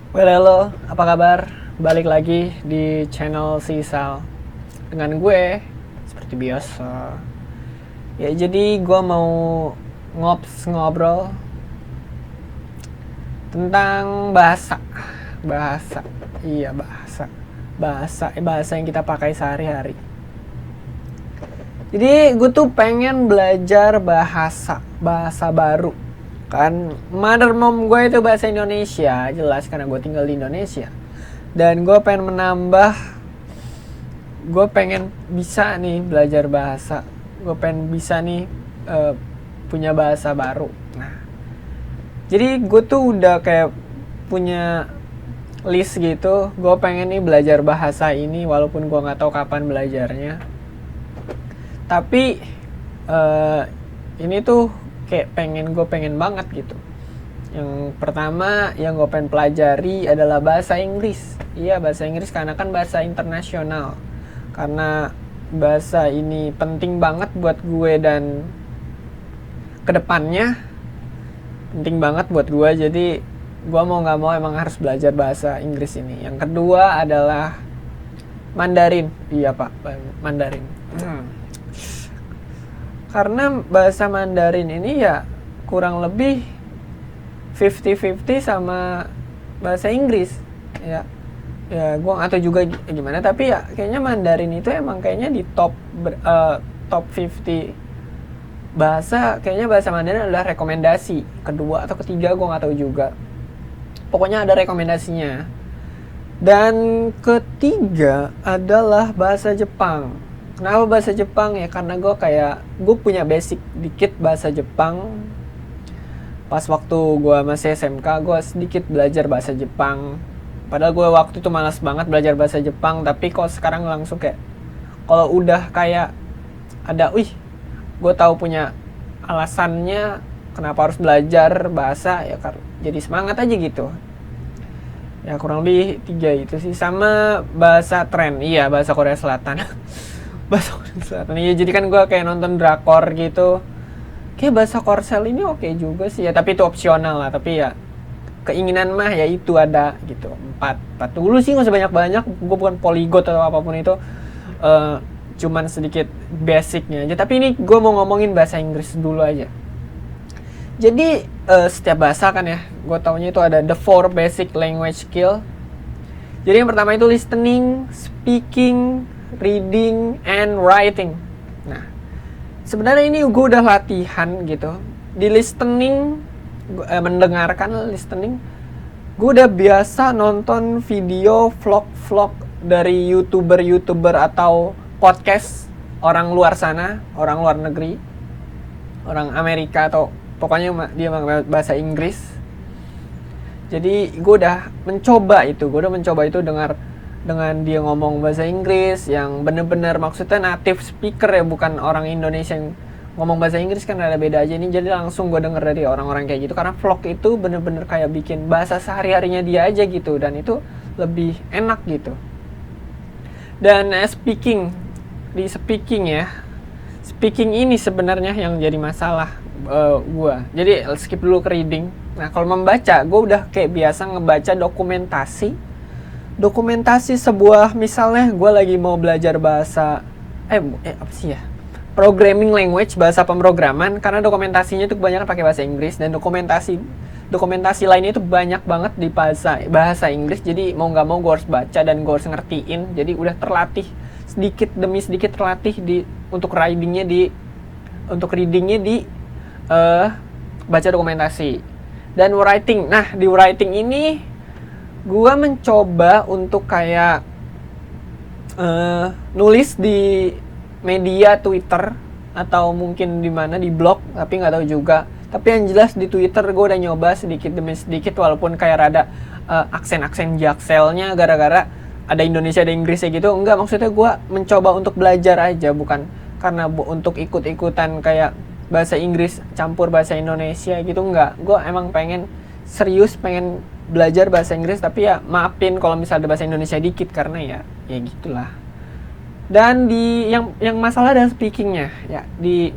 Halo, apa kabar? Balik lagi di channel Sisal dengan gue seperti biasa. Ya, jadi gue mau ngobrol tentang bahasa. Bahasa. Iya, bahasa. Bahasa yang kita pakai sehari-hari. Jadi gue tuh pengen belajar bahasa baru. Kan mother mom gue itu bahasa Indonesia, jelas karena gue tinggal di Indonesia. Dan gue pengen bisa nih belajar bahasa, gue pengen bisa nih uh, punya bahasa baru. Nah, jadi gue tuh udah kayak punya list gitu, gue pengen nih belajar bahasa ini walaupun gue nggak tahu kapan belajarnya. Tapi uh, ini tuh kayak gue pengen banget gitu. Yang pertama yang gue pengen pelajari adalah bahasa Inggris. Iya, bahasa Inggris karena kan bahasa internasional. Karena bahasa ini penting banget buat gue dan kedepannya penting banget buat gue. Jadi gue mau nggak mau emang harus belajar bahasa Inggris ini. Yang kedua adalah Mandarin. Iya pak, Mandarin. Karena bahasa Mandarin ini ya kurang lebih 50-50 sama bahasa Inggris. Ya gue nggak tahu juga gimana, tapi ya kayaknya Mandarin itu emang kayaknya di top 50 bahasa. Kayaknya bahasa Mandarin adalah rekomendasi kedua atau ketiga, gue nggak tahu juga, pokoknya ada rekomendasinya. Dan ketiga adalah bahasa Jepang. Kenapa bahasa Jepang ya? Karena gue punya basic dikit bahasa Jepang. Pas waktu gue masih SMK, gue sedikit belajar bahasa Jepang. Padahal gue waktu itu malas banget belajar bahasa Jepang. Tapi kok sekarang langsung kayak, kalau udah kayak ada, gue tahu punya alasannya kenapa harus belajar bahasa, ya jadi semangat aja gitu. Ya kurang lebih 3 itu sih. Sama bahasa tren, iya bahasa Korea Selatan. Bahasa Korea Selatan, iya jadi kan gue kayak nonton drakor gitu. Kayak bahasa Korsel ini oke juga sih ya, tapi itu opsional lah. Tapi ya keinginan mah ya itu ada gitu. 4 dulu sih, nggak usah banyak-banyak. Gue bukan polyglot atau apapun itu. Cuman sedikit basicnya aja. Tapi ini gue mau ngomongin bahasa Inggris dulu aja. Jadi setiap bahasa kan ya, gue taunya itu ada the 4 basic language skill. Jadi yang pertama itu listening, speaking, reading, and writing. Nah, sebenarnya ini gue udah latihan gitu. Di listening, mendengarkan listening, gue udah biasa nonton video vlog-vlog dari YouTuber atau podcast orang luar sana, orang luar negeri, orang Amerika atau pokoknya dia bahasa Inggris. Jadi gue udah mencoba itu dengar dengan dia ngomong bahasa Inggris yang bener-bener maksudnya native speaker ya, bukan orang Indonesia yang ngomong bahasa Inggris, kan ada beda aja ini. Jadi langsung gue denger dari orang-orang kayak gitu, karena vlog itu bener-bener kayak bikin bahasa sehari-harinya dia aja gitu, dan itu lebih enak gitu. Dan speaking ini sebenarnya yang jadi masalah gue. Jadi skip dulu ke reading. Nah kalau membaca, gue udah kayak biasa ngebaca dokumentasi sebuah, misalnya gue lagi mau belajar bahasa apa sih ya, programming language, bahasa pemrograman, karena dokumentasinya itu kebanyakan pakai bahasa Inggris, dan dokumentasi lainnya itu banyak banget di bahasa Inggris. Jadi mau nggak mau gue harus baca dan gue harus ngertiin. Jadi udah terlatih sedikit demi sedikit, terlatih untuk readingnya di baca dokumentasi dan writing. Nah di writing ini gue mencoba untuk kayak nulis di media Twitter atau mungkin di mana, di blog, tapi nggak tahu juga. Tapi yang jelas di Twitter gue udah nyoba sedikit demi sedikit, walaupun kayak rada aksen jakselnya gara-gara ada Indonesia ada Inggrisnya gitu. Enggak, maksudnya gue mencoba untuk belajar aja, bukan karena untuk ikut-ikutan kayak bahasa Inggris campur bahasa Indonesia gitu. Enggak, gue emang pengen pengen belajar bahasa Inggris, tapi ya maafin kalau misalnya ada bahasa Indonesia dikit, karena ya gitulah. Dan di yang masalah adalah speakingnya ya. Di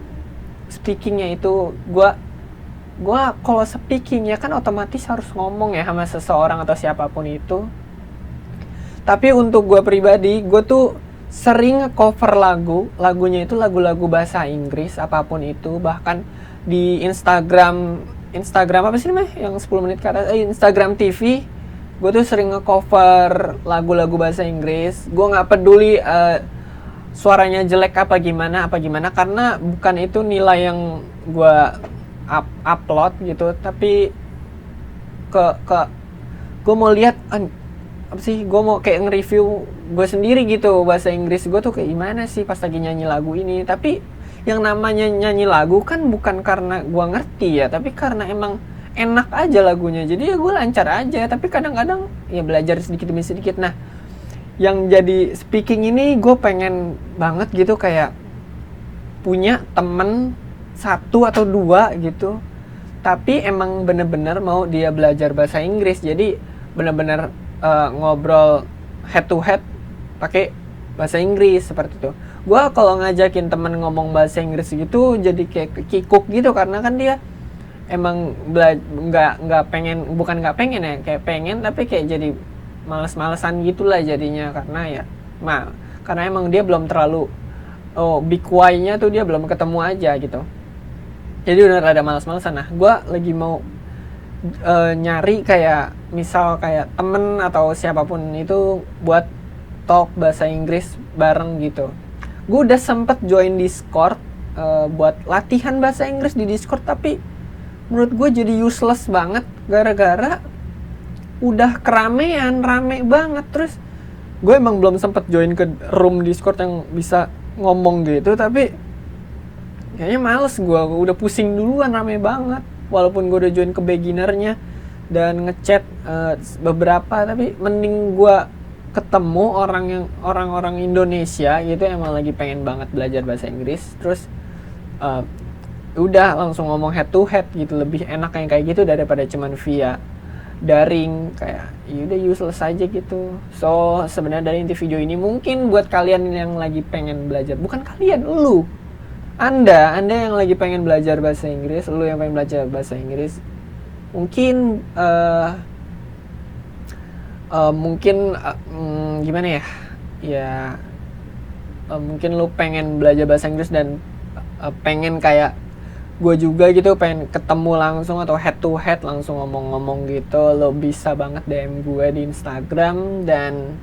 speakingnya itu gue gue kalau speaking ya kan otomatis harus ngomong ya sama seseorang atau siapapun itu. Tapi untuk gue pribadi, gue tuh sering cover lagunya itu lagu-lagu bahasa Inggris apapun itu. Bahkan di Instagram apa sih namanya yang 10 menit ke atas, Instagram TV, gue tuh sering nge-cover lagu-lagu bahasa Inggris. Gue nggak peduli suaranya jelek apa gimana karena bukan itu nilai yang gue upload gitu, tapi gue mau lihat apa sih, gue mau kayak nge-review gue sendiri gitu bahasa Inggris gue tuh kayak gimana sih pas lagi nyanyi lagu ini. Tapi yang namanya nyanyi lagu kan bukan karena gue ngerti ya, tapi karena emang enak aja lagunya, jadi ya gue lancar aja. Tapi kadang-kadang ya belajar sedikit demi sedikit. Nah, yang jadi speaking ini gue pengen banget gitu kayak punya temen 1 atau 2 gitu, tapi emang bener-bener mau dia belajar bahasa Inggris. Jadi bener-bener ngobrol head to head pakai bahasa Inggris seperti itu. Gue kalau ngajakin temen ngomong bahasa Inggris gitu jadi kayak kikuk gitu, karena kan dia emang nggak pengen, bukan nggak pengen ya, kayak pengen tapi kayak jadi males-malesan gitulah jadinya, karena ya karena emang dia belum terlalu big why-nya tuh dia belum ketemu aja gitu. Jadi udah rada males-malesan. Nah, gue lagi mau nyari kayak misal kayak temen atau siapapun itu buat talk bahasa Inggris bareng gitu. Gue udah sempet join Discord buat latihan bahasa Inggris di Discord, tapi menurut gue jadi useless banget gara-gara udah keramaian, rame banget. Terus gue emang belum sempet join ke room Discord yang bisa ngomong gitu, tapi kayaknya males gue udah pusing duluan, rame banget. Walaupun gue udah join ke beginnernya dan ngechat beberapa, tapi mending gue ketemu orang-orang Indonesia gitu emang lagi pengen banget belajar bahasa Inggris. Terus udah langsung ngomong head to head gitu, lebih enak yang kayak gitu daripada cuman via daring, kayak yaudah useless aja gitu. So sebenarnya dari inti video ini mungkin buat kalian yang lagi pengen belajar, bukan kalian, Anda yang lagi pengen belajar bahasa Inggris, lu yang pengen belajar bahasa Inggris, mungkin gimana ya, mungkin lu pengen belajar bahasa Inggris dan pengen kayak gue juga gitu, pengen ketemu langsung atau head to head langsung ngomong-ngomong gitu, lo bisa banget DM gue di Instagram. Dan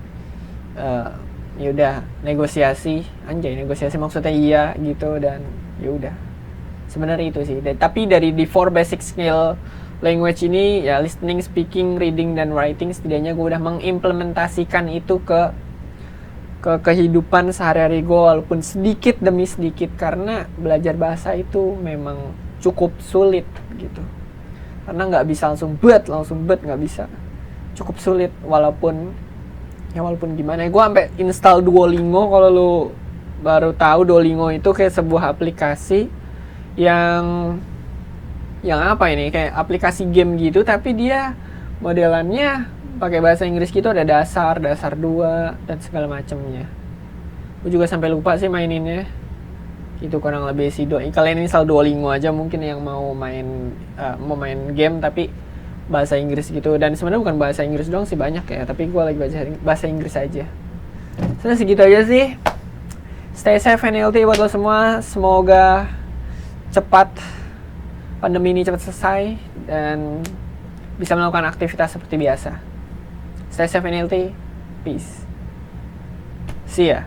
yaudah negosiasi maksudnya iya gitu. Dan yaudah sebenarnya itu sih. Tapi dari the 4 basic skill language ini ya, listening, speaking, reading, dan writing, setidaknya gue udah mengimplementasikan itu ke kehidupan sehari-hari gue, walaupun sedikit demi sedikit, karena belajar bahasa itu memang cukup sulit gitu. Karena nggak bisa langsung bet nggak bisa, cukup sulit. Walaupun gimana ya, gue sampai install Duolingo. Kalau lu baru tahu, Duolingo itu kayak sebuah aplikasi yang apa ini, kayak aplikasi game gitu, tapi dia modelannya pakai bahasa Inggris gitu, ada dasar 2 dan segala macamnya. Gue juga sampai lupa sih maininnya. Itu kurang lebih sih. Kalian install Duolingo aja mungkin yang mau main game tapi bahasa Inggris gitu. Dan sebenarnya bukan bahasa Inggris doang sih, banyak ya, tapi gue lagi bahasa Inggris aja. Sudah segitu aja sih. Stay safe and healthy buat lo semua. Semoga pandemi ini cepat selesai dan bisa melakukan aktivitas seperti biasa. Stay safe and healthy. Peace. See ya.